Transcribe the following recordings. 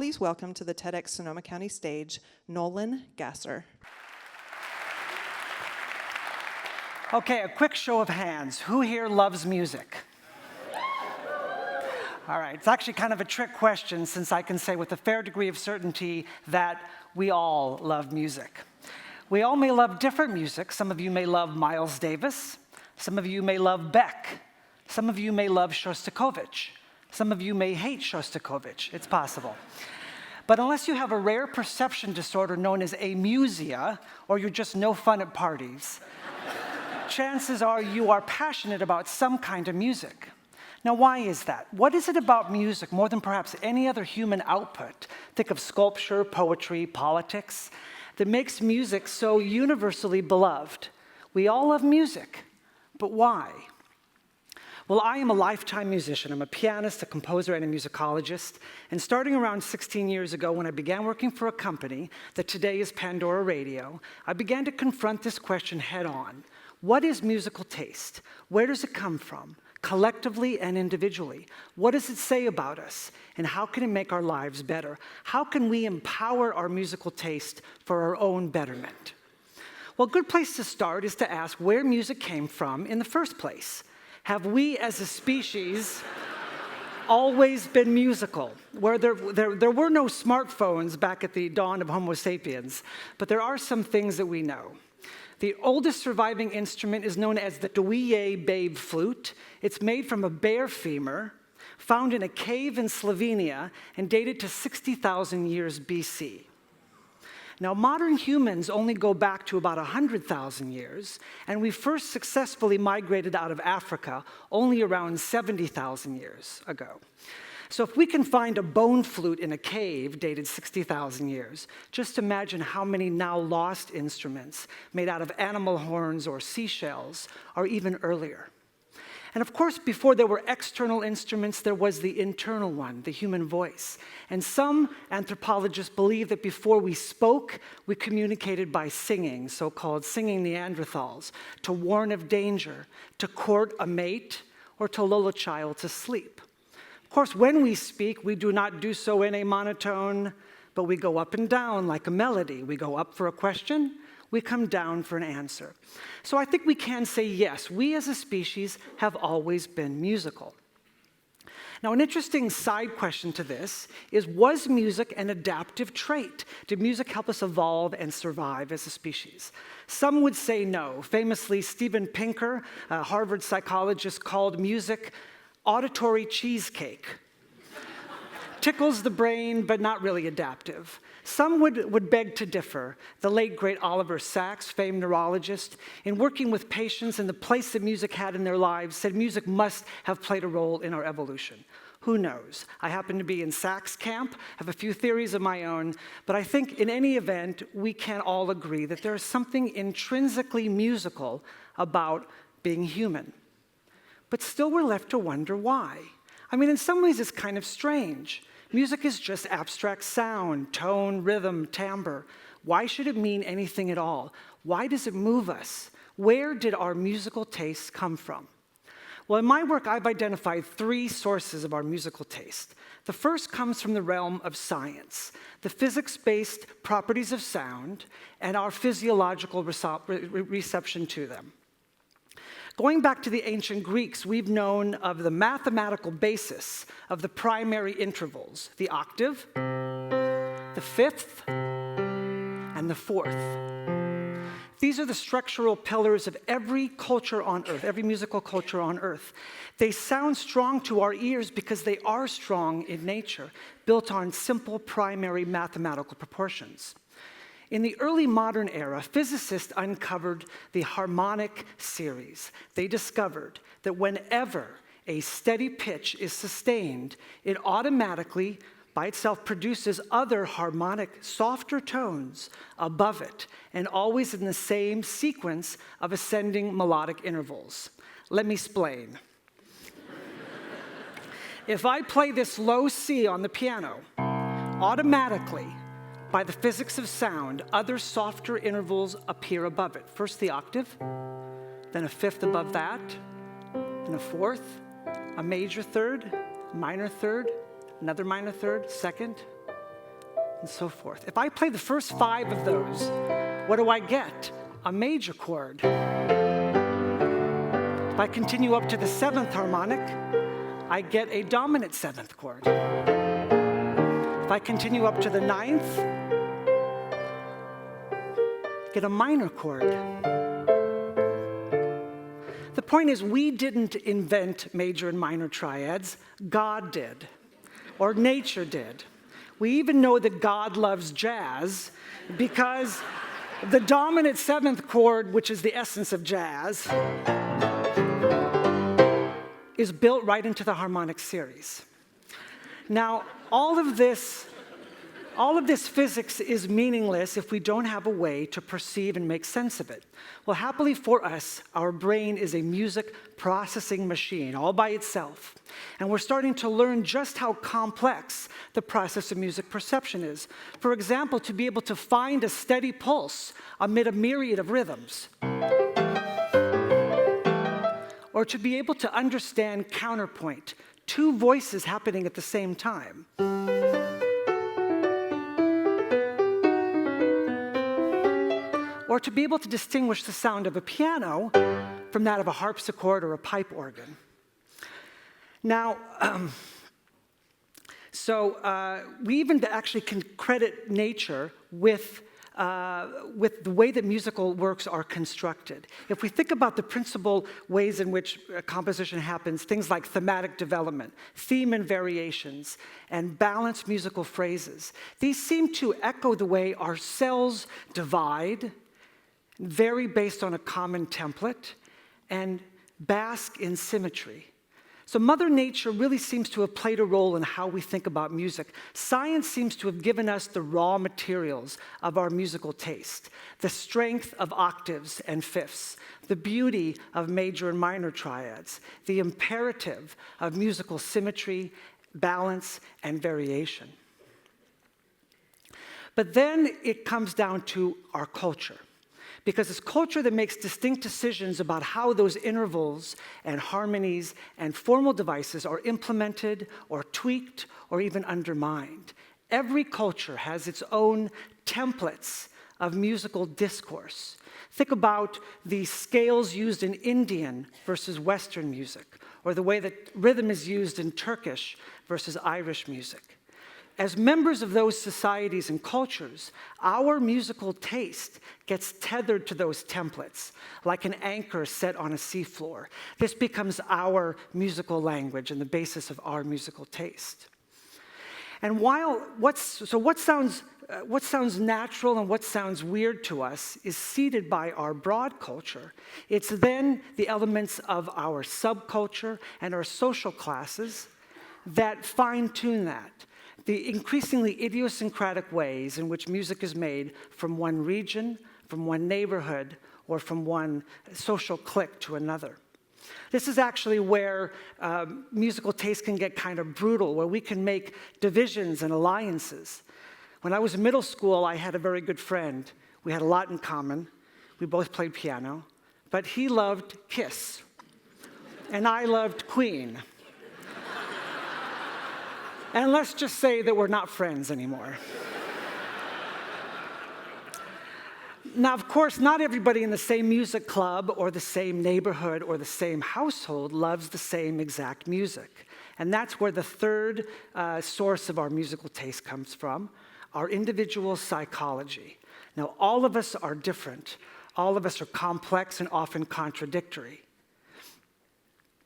please welcome to the TEDxSonomaCounty stage, Nolan Gasser. Okay, a quick show of hands. Who here loves music? All right, it's actually kind of a trick question since I can say with a fair degree of certainty that we all love music. We all may love different music. Some of you may love Miles Davis. Some of you may love Beck. Some of you may love Shostakovich. Some of you may hate Shostakovich. It's possible. But unless you have a rare perception disorder known as amusia, or you're just no fun at parties, chances are you are passionate about some kind of music. Now, why is that? What is it about music, more than perhaps any other human output, think of sculpture, poetry, politics, that makes music so universally beloved? We all love music, but why? Well, I am a lifetime musician. I'm a pianist, a composer, and a musicologist. And starting around 16 years ago, when I began working for a company that today is Pandora Radio, I began to confront this question head on. What is musical taste? Where does it come from? Collectively and individually. What does it say about us? And how can it make our lives better? How can we empower our musical taste for our own betterment? Well, a good place to start is to ask where music came from in the first place. Have we as a species always been musical? Where there were no smartphones back at the dawn of Homo sapiens, but there are some things that we know. The oldest surviving instrument is known as the Douillet babe flute. It's made from a bear femur, found in a cave in Slovenia, and dated to 60,000 years BC. Now, modern humans only go back to about 100,000 years, and we first successfully migrated out of Africa only around 70,000 years ago. So if we can find a bone flute in a cave dated 60,000 years, just imagine how many now lost instruments made out of animal horns or seashells are even earlier. And of course, before there were external instruments, there was the internal one, the human voice. And some anthropologists believe that before we spoke, we communicated by singing, so-called singing Neanderthals, to warn of danger, to court a mate, or to lull a child to sleep. Of course, when we speak, we do not do so in a monotone, but we go up and down like a melody. We go up for a question, we come down for an answer. So I think we can say, yes, we as a species have always been musical. Now, an interesting side question to this is, was music an adaptive trait? Did music help us evolve and survive as a species? Some would say no. Famously, Steven Pinker, a Harvard psychologist, called music auditory cheesecake. Tickles the brain, but not really adaptive. Some would beg to differ. The late, great Oliver Sacks, famed neurologist, in working with patients and the place that music had in their lives, said music must have played a role in our evolution. Who knows? I happen to be in Sacks' camp, have a few theories of my own, but I think in any event, we can all agree that there is something intrinsically musical about being human. But still we're left to wonder why. I mean, in some ways it's kind of strange. Music is just abstract sound, tone, rhythm, timbre. Why should it mean anything at all? Why does it move us? Where did our musical tastes come from? Well, in my work, I've identified three sources of our musical taste. The first comes from the realm of science, the physics-based properties of sound and our physiological reception to them. Going back to the ancient Greeks, we've known of the mathematical basis of the primary intervals, the octave, the fifth, and the fourth. These are the structural pillars of every culture on earth, every musical culture on earth. They sound strong to our ears because they are strong in nature, built on simple primary mathematical proportions. In the early modern era, physicists uncovered the harmonic series. They discovered that whenever a steady pitch is sustained, it automatically, by itself, produces other harmonic, softer tones above it, and always in the same sequence of ascending melodic intervals. Let me explain. If I play this low C on the piano, automatically, by the physics of sound, other softer intervals appear above it. First the octave, then a fifth above that, then a fourth, a major third, minor third, another minor third, second, and so forth. If I play the first 5 of those, what do I get? A major chord. If I continue up to the 7th harmonic, I get a dominant 7th chord. If I continue up to the 9th, I get a minor chord. The point is, we didn't invent major and minor triads. God did, or nature did. We even know that God loves jazz because the dominant 7th chord, which is the essence of jazz, is built right into the harmonic series. Now, all of this physics is meaningless if we don't have a way to perceive and make sense of it. Well, happily for us, our brain is a music processing machine all by itself. And we're starting to learn just how complex the process of music perception is. For example, to be able to find a steady pulse amid a myriad of rhythms. Or to be able to understand counterpoint, 2 voices happening at the same time. Or to be able to distinguish the sound of a piano from that of a harpsichord or a pipe organ. Now, we even actually can credit nature with the way that musical works are constructed. If we think about the principal ways in which composition happens, things like thematic development, theme and variations, and balanced musical phrases, these seem to echo the way our cells divide, vary based on a common template, and bask in symmetry. So Mother Nature really seems to have played a role in how we think about music. Science seems to have given us the raw materials of our musical taste, the strength of octaves and fifths, the beauty of major and minor triads, the imperative of musical symmetry, balance, and variation. But then it comes down to our culture. Because it's culture that makes distinct decisions about how those intervals and harmonies and formal devices are implemented or tweaked or even undermined. Every culture has its own templates of musical discourse. Think about the scales used in Indian versus Western music, or the way that rhythm is used in Turkish versus Irish music. As members of those societies and cultures, our musical taste gets tethered to those templates, like an anchor set on a seafloor. This becomes our musical language and the basis of our musical taste. And what sounds natural and what sounds weird to us is seeded by our broad culture. It's then the elements of our subculture and our social classes that fine-tune that. The increasingly idiosyncratic ways in which music is made from one region, from one neighborhood, or from one social clique to another. This is actually where musical taste can get kind of brutal, where we can make divisions and alliances. When I was in middle school, I had a very good friend. We had a lot in common. We both played piano, but he loved Kiss, and I loved Queen. And let's just say that we're not friends anymore. Now, of course, not everybody in the same music club or the same neighborhood or the same household loves the same exact music. And that's where the third source of our musical taste comes from, our individual psychology. Now, all of us are different. All of us are complex and often contradictory.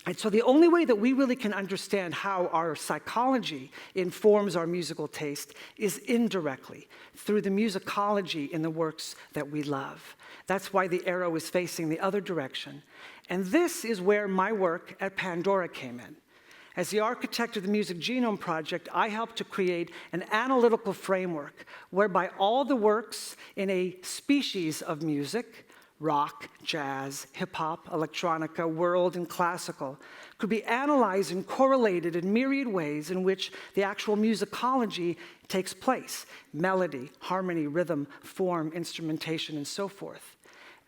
And so the only way that we really can understand how our psychology informs our musical taste is indirectly, through the musicology in the works that we love. That's why the arrow is facing the other direction. And this is where my work at Pandora came in. As the architect of the Music Genome Project, I helped to create an analytical framework whereby all the works in a species of music, rock, jazz, hip-hop, electronica, world, and classical, could be analyzed and correlated in myriad ways in which the actual musicology takes place: melody, harmony, rhythm, form, instrumentation, and so forth.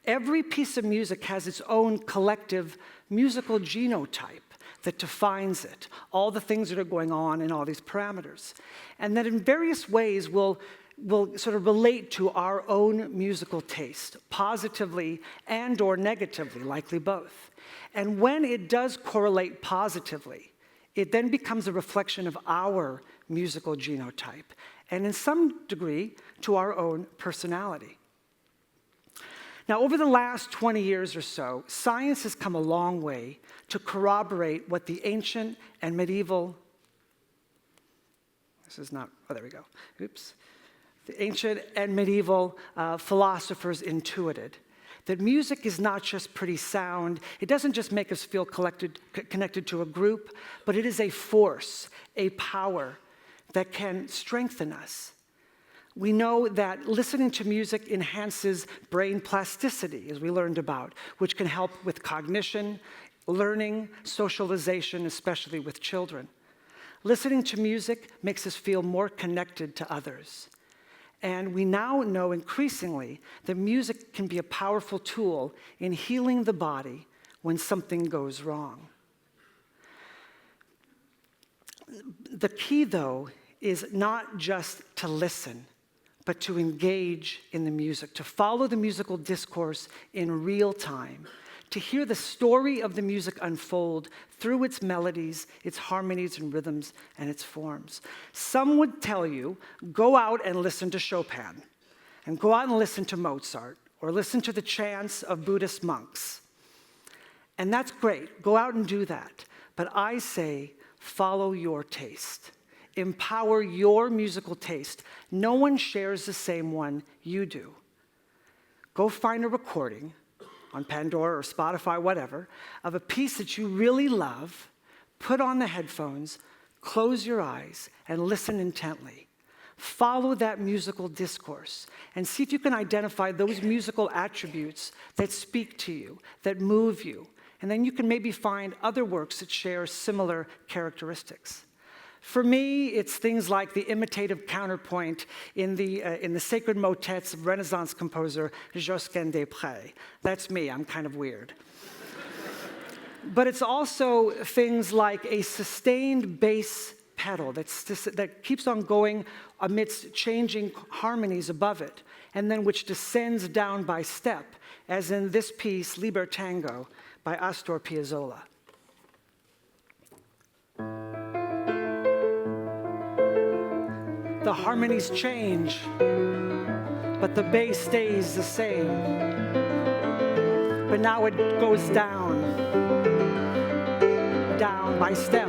Every piece of music has its own collective musical genotype that defines it, all the things that are going on in all these parameters. And that in various ways will sort of relate to our own musical taste, positively and or negatively, likely both. And when it does correlate positively, it then becomes a reflection of our musical genotype, and in some degree, to our own personality. Now, over the last 20 years or so, science has come a long way to corroborate what the ancient and medieval, there we go, oops. The ancient and medieval philosophers intuited, that music is not just pretty sound. It doesn't just make us feel connected to a group, but it is a force, a power that can strengthen us. We know that listening to music enhances brain plasticity, as we learned about, which can help with cognition, learning, socialization, especially with children. Listening to music makes us feel more connected to others. And we now know increasingly that music can be a powerful tool in healing the body when something goes wrong. The key, though, is not just to listen, but to engage in the music, to follow the musical discourse in real time, to hear the story of the music unfold through its melodies, its harmonies and rhythms, and its forms. Some would tell you, go out and listen to Chopin, and go out and listen to Mozart, or listen to the chants of Buddhist monks. And that's great, go out and do that. But I say, follow your taste. Empower your musical taste. No one shares the same one you do. Go find a recording on Pandora or Spotify, whatever, of a piece that you really love, put on the headphones, close your eyes, and listen intently. Follow that musical discourse and see if you can identify those musical attributes that speak to you, that move you, and then you can maybe find other works that share similar characteristics. For me, it's things like the imitative counterpoint in the sacred motets of Renaissance composer Josquin des Prés. That's me, I'm kind of weird. But it's also things like a sustained bass pedal that keeps on going amidst changing harmonies above it, and then which descends down by step, as in this piece, Libertango, by Astor Piazzolla. The harmonies change, but the bass stays the same. But now it goes down by step.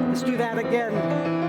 Let's do that again.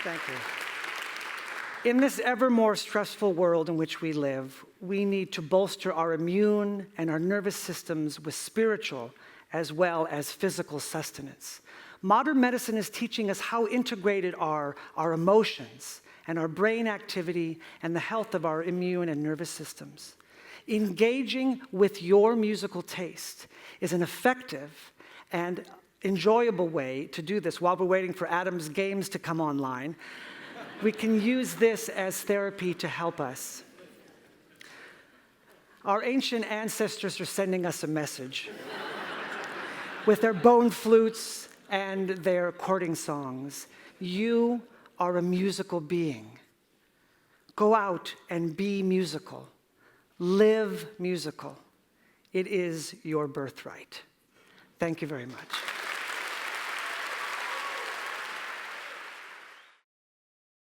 Thank you. In this ever more stressful world in which we live, we need to bolster our immune and our nervous systems with spiritual as well as physical sustenance. Modern medicine is teaching us how integrated are our emotions and our brain activity and the health of our immune and nervous systems. Engaging with your musical taste is an effective and enjoyable way to do this. While we're waiting for Adam's games to come online, we can use this as therapy to help us. Our ancient ancestors are sending us a message with their bone flutes and their courting songs. You are a musical being. Go out and be musical. Live musical. It is your birthright. Thank you very much.